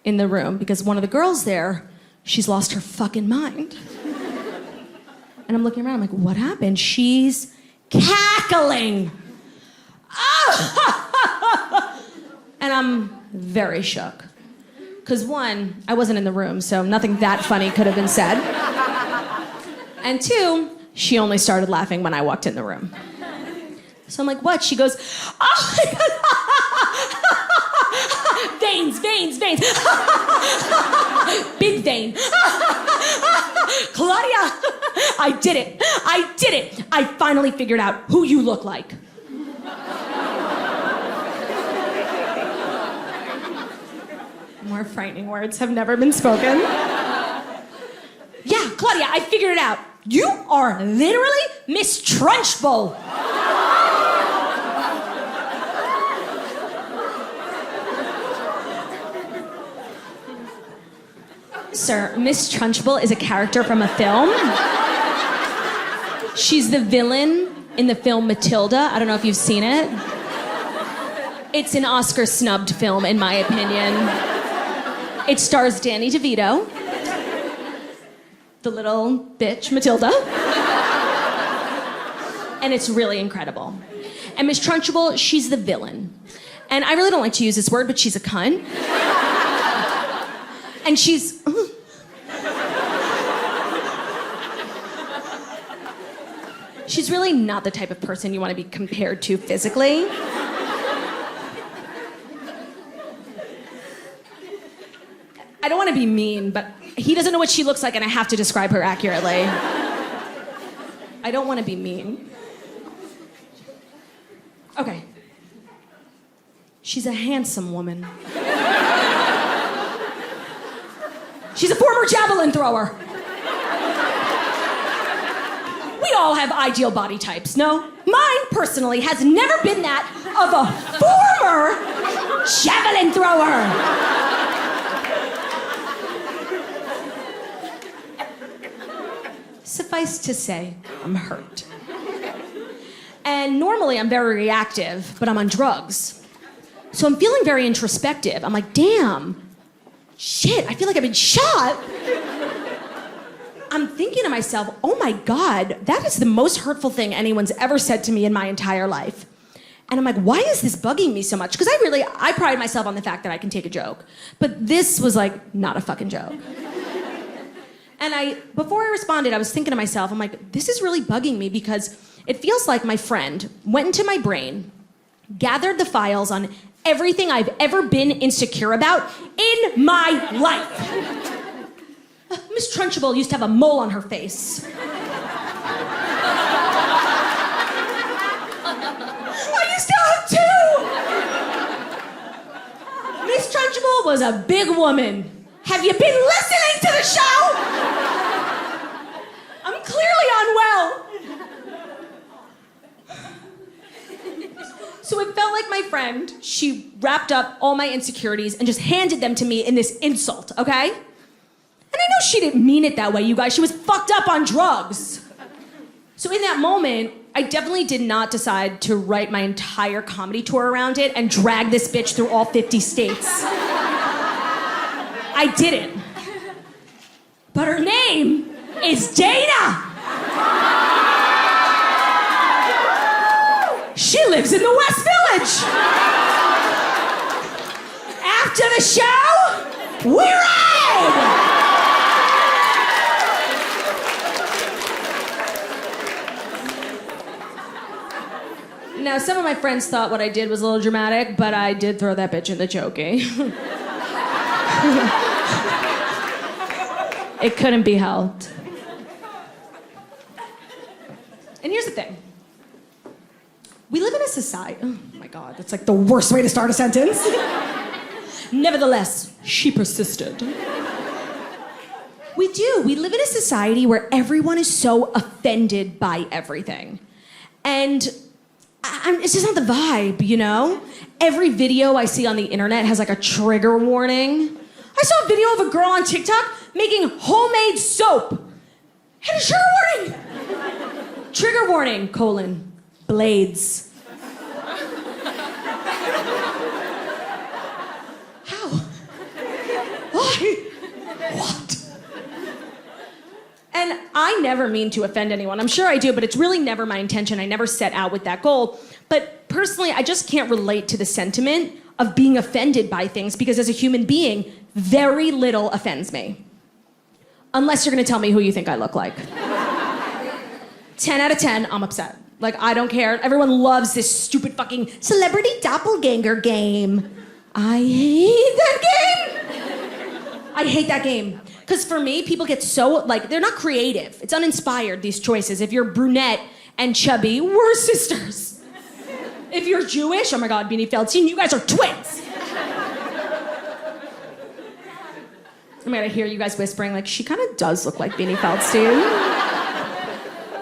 in the room because one of the girls there, she's lost her fucking mind. And I'm looking around, I'm like, what happened? She's cackling. And I'm very shook. Because one, I wasn't in the room, so nothing that funny could have been said. And two, she only started laughing when I walked in the room. So I'm like, what? She goes, oh my God. Veins, veins, veins. Big vein. Claudia, I did it. I did it. I finally figured out who you look like. More frightening words have never been spoken. Yeah, Claudia, I figured it out. You are literally Miss Trunchbull. Sir, Miss Trunchbull is a character from a film. She's the villain in the film Matilda. I don't know if you've seen it. It's an Oscar-snubbed film, in my opinion. It stars Danny DeVito, the little bitch Matilda, and it's really incredible. And Miss Trunchbull, she's the villain. And I really don't like to use this word, but she's a cunt. And she's... She's really not the type of person you want to be compared to physically. I don't want to be mean, but he doesn't know what she looks like and I have to describe her accurately. I don't want to be mean. Okay. She's a handsome woman. She's a former javelin thrower. We all have ideal body types, no? Mine, personally, has never been that of a former javelin thrower. Suffice to say, I'm hurt. And normally I'm very reactive, but I'm on drugs. So I'm feeling very introspective. I'm like, damn, shit, I feel like I've been shot. I'm thinking to myself, oh my God, that is the most hurtful thing anyone's ever said to me in my entire life. And I'm like, why is this bugging me so much? Because I pride myself on the fact that I can take a joke. But this was like, not a fucking joke. And before I responded, I was thinking to myself, I'm like, this is really bugging me because it feels like my friend went into my brain, gathered the files on everything I've ever been insecure about in my life. Miss Trunchbull used to have a mole on her face. I used to have two! Miss Trunchbull was a big woman. Have you been listening to the show? I'm clearly unwell. So it felt like my friend, she wrapped up all my insecurities and just handed them to me in this insult, okay? And I know she didn't mean it that way, you guys. She was fucked up on drugs. So in that moment, I definitely did not decide to write my entire comedy tour around it and drag this bitch through all 50 states. I didn't. But her name is Dana. She lives in the West Village. After the show, we ride! Now, some of my friends thought what I did was a little dramatic, but I did throw that bitch in the chokey. It couldn't be helped. And here's the thing. We live in a society... Oh, my God, that's like the worst way to start a sentence. Nevertheless, she persisted. We do. We live in a society where everyone is so offended by everything. And... it's just not the vibe, you know? Every video I see on the internet has like a trigger warning. I saw a video of a girl on TikTok making homemade soap. Had a trigger warning. Trigger warning, blades. How? And I never mean to offend anyone. I'm sure I do, but it's really never my intention. I never set out with that goal. But personally, I just can't relate to the sentiment of being offended by things because as a human being, very little offends me. Unless you're gonna tell me who you think I look like. 10 out of 10, I'm upset. Like, I don't care. Everyone loves this stupid fucking celebrity doppelganger game. I hate that game. I hate that game. Because for me, people get so, like, they're not creative. It's uninspired, these choices. If you're brunette and chubby, we're sisters. If you're Jewish, oh my God, Beanie Feldstein, you guys are twins. I'm gonna hear you guys whispering, like, she kind of does look like Beanie Feldstein.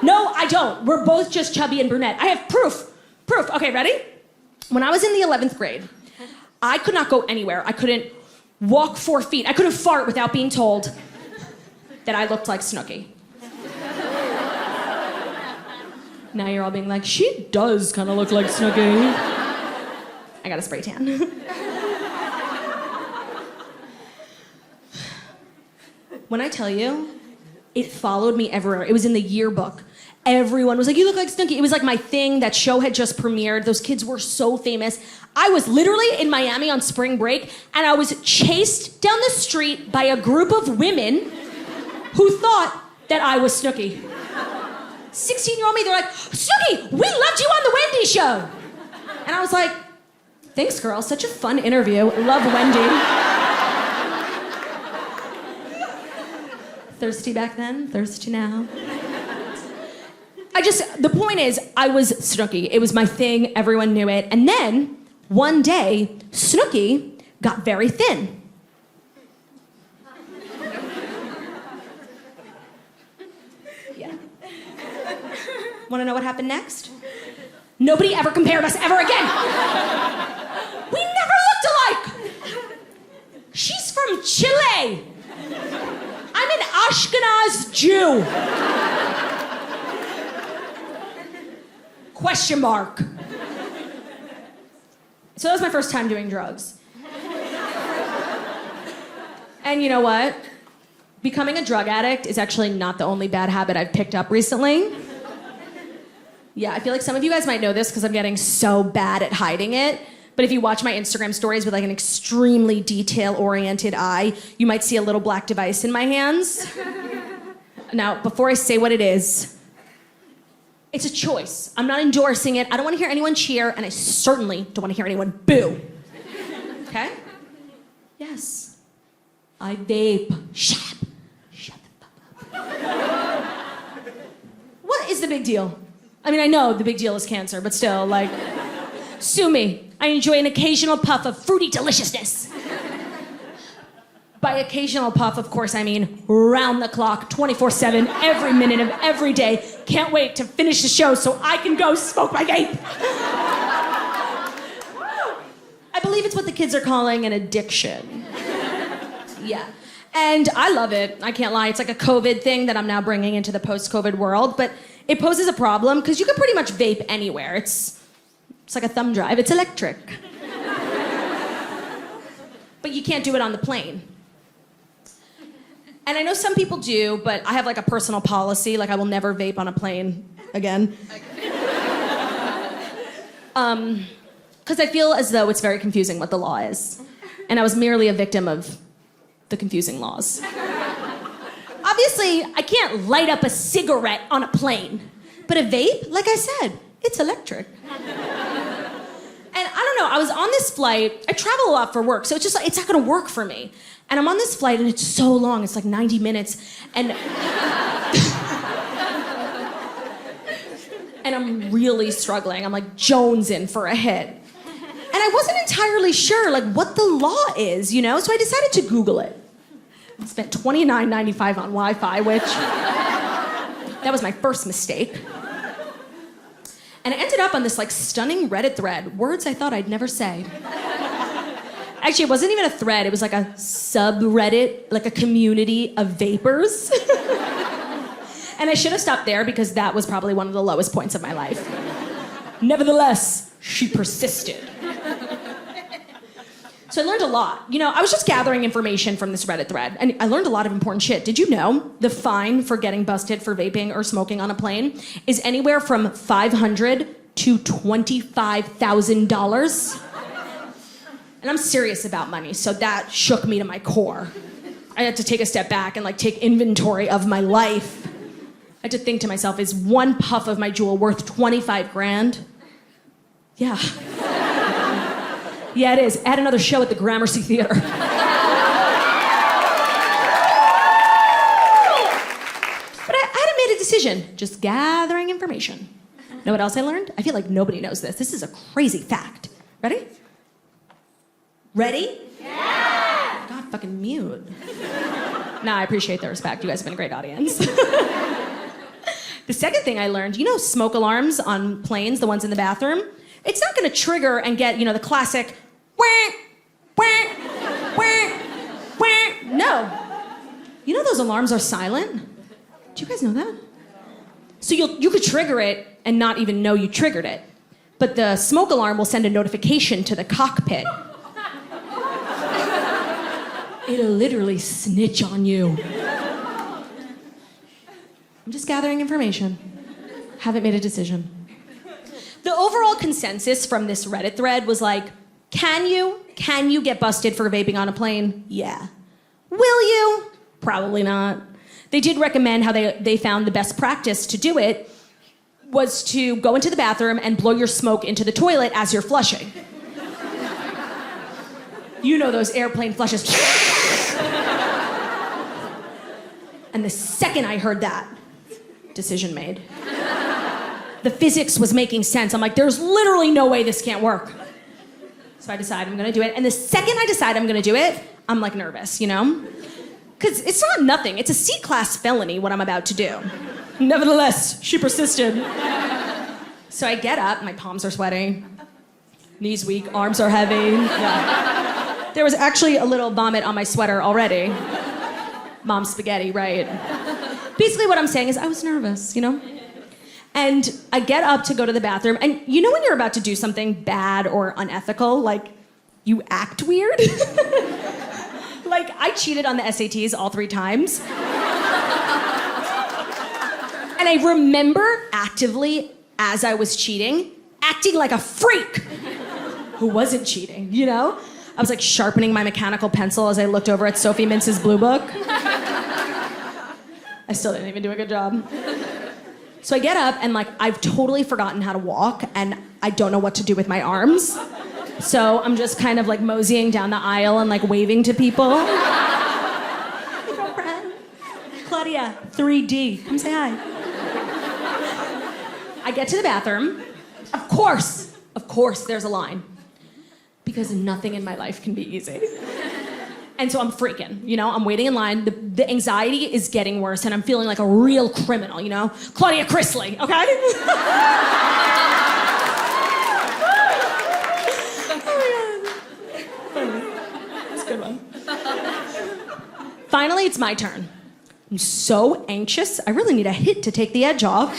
No, I don't. We're both just chubby and brunette. I have proof. Proof. Okay, ready? When I was in the 11th grade, I could not go anywhere. I couldn't walk 4 feet. I couldn't fart without being told that I looked like Snooki. Now you're all being like, she does kind of look like Snooki. I got a spray tan. When I tell you, it followed me everywhere. It was in the yearbook. Everyone was like, you look like Snooki. It was like my thing. That show had just premiered. Those kids were so famous. I was literally in Miami on spring break, and I was chased down the street by a group of women who thought that I was Snooki. 16-year-old me, they're like, Snooki, we loved you on the Wendy show. And I was like, thanks, girl. Such a fun interview. Love Wendy. Thirsty back then, thirsty now. The point is, I was Snooki. It was my thing, everyone knew it. And then, one day, Snooki got very thin. Yeah. Wanna know what happened next? Nobody ever compared us ever again. We never looked alike. She's from Chile. I'm an Ashkenaz Jew. Question mark. So that was my first time doing drugs. And you know what? Becoming a drug addict is actually not the only bad habit I've picked up recently. Yeah, I feel like some of you guys might know this because I'm getting so bad at hiding it. But if you watch my Instagram stories with like an extremely detail-oriented eye, you might see a little black device in my hands. Now, before I say what it is, it's a choice. I'm not endorsing it. I don't want to hear anyone cheer, and I certainly don't want to hear anyone boo. Okay? Yes. I vape. Shut up. Shut the fuck up. What is the big deal? I mean, I know the big deal is cancer, but still, like, sue me. I enjoy an occasional puff of fruity deliciousness. By occasional puff, of course, I mean round the clock, 24/7, every minute of every day. Can't wait to finish the show so I can go smoke my vape. I believe it's what the kids are calling an addiction. Yeah. And I love it. I can't lie. It's like a COVID thing that I'm now bringing into the post-COVID world, but it poses a problem because you can pretty much vape anywhere. It's like a thumb drive. It's electric. But you can't do it on the plane. And I know some people do, but I have like a personal policy, like I will never vape on a plane again. Because I feel as though it's very confusing what the law is. And I was merely a victim of the confusing laws. Obviously, I can't light up a cigarette on a plane. But a vape, like I said, it's electric. And I don't know, I was on this flight. I travel a lot for work, so it's just like, it's not gonna work for me. And I'm on this flight, and it's so long. It's like 90 minutes. And I'm really struggling. I'm like jonesing for a hit. And I wasn't entirely sure, like, what the law is, you know? So I decided to Google it. I spent $29.95 on Wi-Fi, which, that was my first mistake. And I ended up on this like stunning Reddit thread, words I thought I'd never say. Actually, it wasn't even a thread, it was like a subreddit, like a community of vapors. And I should have stopped there because that was probably one of the lowest points of my life. Nevertheless, she persisted. So I learned a lot. You know, I was just gathering information from this Reddit thread, and I learned a lot of important shit. Did you know the fine for getting busted for vaping or smoking on a plane is anywhere from $500 to $25,000? And I'm serious about money, so that shook me to my core. I had to take a step back and like take inventory of my life. I had to think to myself, is one puff of my jewel worth 25 grand? Yeah. Yeah, it is. Add another show at the Gramercy Theater. But I hadn't made a decision, just gathering information. Know what else I learned? I feel like nobody knows this. This is a crazy fact. Ready? Ready? Yeah! God, fucking mute. Nah, I appreciate the respect. You guys have been a great audience. The second thing I learned, you know smoke alarms on planes, the ones in the bathroom? It's not gonna trigger and get, you know, the classic wah, wah, wah, wah. No. You know those alarms are silent? Do you guys know that? So you could trigger it and not even know you triggered it. But the smoke alarm will send a notification to the cockpit. It'll literally snitch on you. I'm just gathering information. Haven't made a decision. The overall consensus from this Reddit thread was like, can you get busted for vaping on a plane? Yeah. Will you? Probably not. They did recommend how they found the best practice to do it was to go into the bathroom and blow your smoke into the toilet as you're flushing. You know those airplane flushes. And the second I heard that, decision made. The physics was making sense. I'm like, there's literally no way this can't work. So I decide I'm gonna do it. And the second I decide I'm gonna do it, I'm like nervous, you know? Because it's not nothing. It's a C-class felony what I'm about to do. Nevertheless, she persisted. So I get up, my palms are sweaty, knees weak, arms are heavy. Yeah. There was actually a little vomit on my sweater already. Mom's spaghetti, right? Basically what I'm saying is I was nervous, you know? And I get up to go to the bathroom, and you know when you're about to do something bad or unethical, like you act weird? Like I cheated on the SATs all 3 times. And I remember actively, as I was cheating, acting like a freak who wasn't cheating, you know? I was like sharpening my mechanical pencil as I looked over at Sophie Mintz's blue book. I still didn't even do a good job. So I get up and like I've totally forgotten how to walk and I don't know what to do with my arms. So I'm just kind of like moseying down the aisle and like waving to people. Hey girlfriend. Claudia, 3D. Come say hi. I get to the bathroom. Of course there's a line. Because nothing in my life can be easy. And so I'm freaking, you know, I'm waiting in line. The anxiety is getting worse and I'm feeling like a real criminal, you know? Claudia Chrisley, okay? That's a good one. Finally, it's my turn. I'm so anxious. I really need a hit to take the edge off.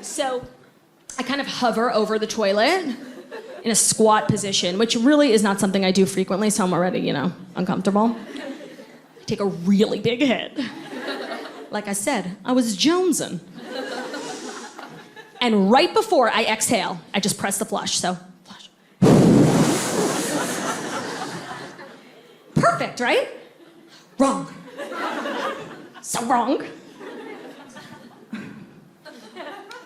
So I kind of hover over the toilet in a squat position, which really is not something I do frequently, so I'm already, you know, uncomfortable. I take a really big hit. Like I said, I was jonesing. And right before I exhale, I just press the flush, so flush. Perfect, right? Wrong. So wrong.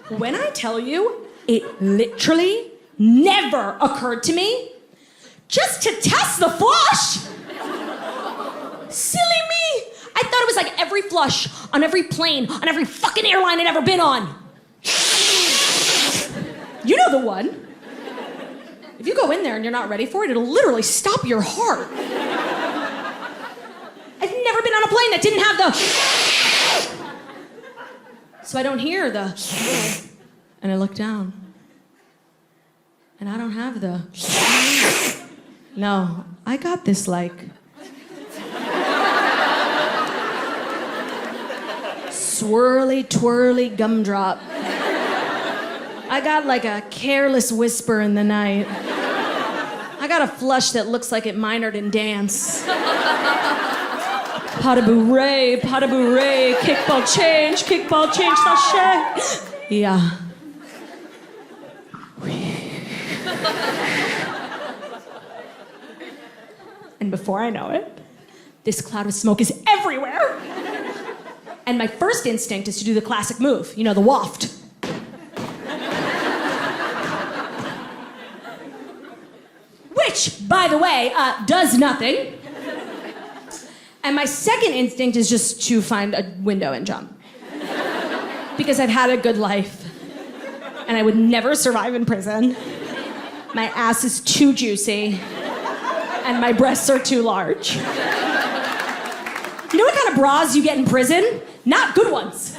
When I tell you, it literally never occurred to me just to test the flush. Silly me. I thought it was like every flush on every plane, on every fucking airline I'd ever been on. You know the one. If you go in there and you're not ready for it, it'll literally stop your heart. I've never been on a plane that didn't have the... So I don't hear the... And I look down. And I don't have the... No, I got this like... swirly, twirly gumdrop. I got like a careless whisper in the night. I got a flush that looks like it minored in dance. Pas de bourrée, kickball change, sachet. Yeah. And before I know it, this cloud of smoke is everywhere. And my first instinct is to do the classic move, you know, the waft. Which, by the way, does nothing. And my second instinct is just to find a window and jump. Because I've had a good life. And I would never survive in prison. My ass is too juicy. And my breasts are too large. You know what kind of bras you get in prison? Not good ones.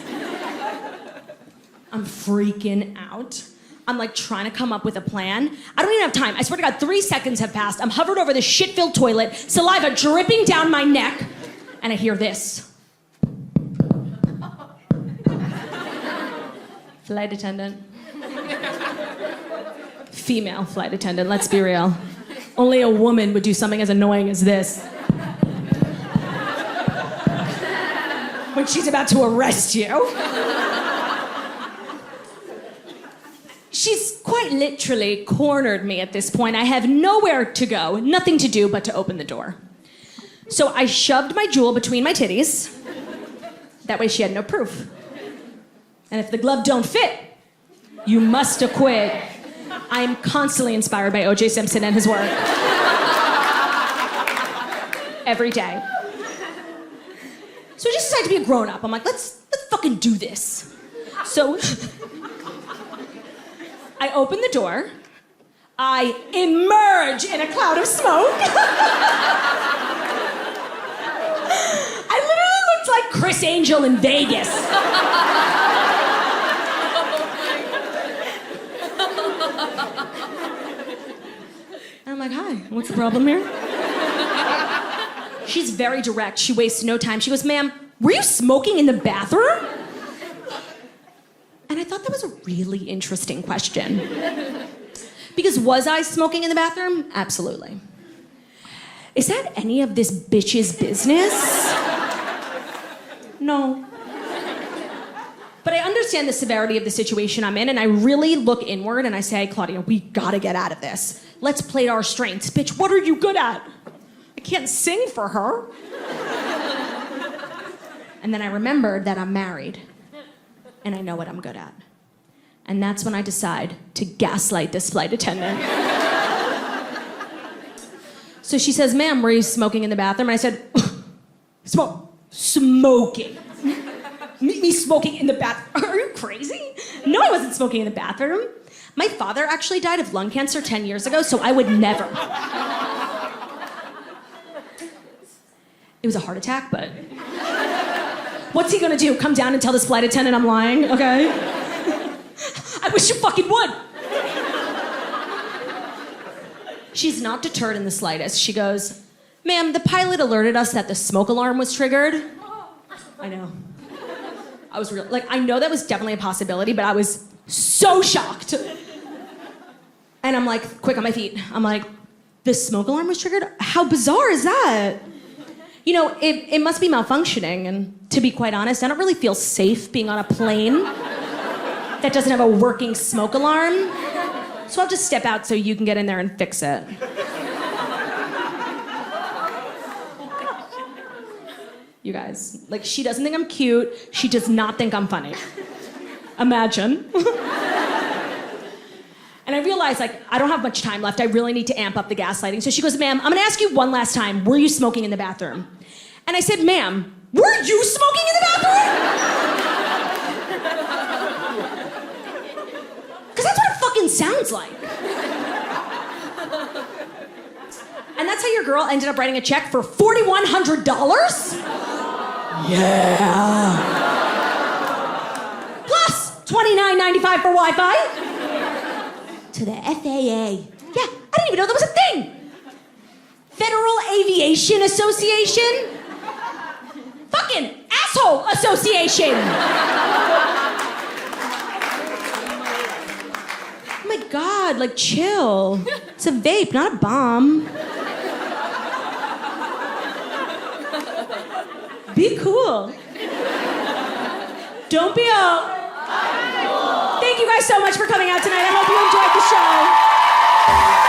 I'm freaking out. I'm like trying to come up with a plan. I don't even have time. I swear to God, 3 seconds have passed. I'm hovered over this shit-filled toilet, saliva dripping down my neck, and I hear this. Flight attendant. Female flight attendant, let's be real. Only a woman would do something as annoying as this. When she's about to arrest you. She's quite literally cornered me at this point. I have nowhere to go, nothing to do but to open the door. So I shoved my jewel between my titties. That way she had no proof. And if the glove don't fit, you must acquit. I am constantly inspired by O.J. Simpson and his work. Every day. So I just decided to be a grown-up. I'm like, let's fucking do this. So I open the door. I emerge in a cloud of smoke. I literally looked like Chris Angel in Vegas. And I'm like, hi, what's the problem here? She's very direct. She wastes no time. She goes, ma'am, were you smoking in the bathroom? And I thought that was a really interesting question. Because was I smoking in the bathroom? Absolutely. Is that any of this bitch's business? No. But I understand the severity of the situation I'm in, and I really look inward and I say, Claudia, we gotta get out of this. Let's play to our strengths. Bitch, what are you good at? I can't sing for her. And then I remembered that I'm married. And I know what I'm good at. And that's when I decide to gaslight this flight attendant. So she says, ma'am, were you smoking in the bathroom? And I said, smoking. Me smoking in the bathroom? Are you crazy? No, I wasn't smoking in the bathroom. My father actually died of lung cancer 10 years ago, so I would never. It was a heart attack, but... What's he gonna do? Come down and tell this flight attendant I'm lying, okay? I wish you fucking would. She's not deterred in the slightest. She goes, ma'am, the pilot alerted us that the smoke alarm was triggered. I know. I was I know that was definitely a possibility, but I was so shocked. And I'm like, quick on my feet. I'm like, the smoke alarm was triggered? How bizarre is that? You know, it must be malfunctioning, and to be quite honest, I don't really feel safe being on a plane that doesn't have a working smoke alarm. So I'll just step out so you can get in there and fix it. You guys, she doesn't think I'm cute. She does not think I'm funny. Imagine. And I realized, I don't have much time left. I really need to amp up the gaslighting. So she goes, ma'am, I'm gonna ask you one last time. Were you smoking in the bathroom? And I said, ma'am, were you smoking in the bathroom? Because that's what it fucking sounds like. And that's how your girl ended up writing a check for $4,100? Yeah. Plus $29.95 for Wi-Fi. To the FAA. Yeah, I didn't even know that was a thing. Federal Aviation Association? Fucking asshole association. I'm like, God, like chill. It's a vape, not a bomb. Be cool. Don't be all. Thank you guys so much for coming out tonight. I hope you enjoyed the show.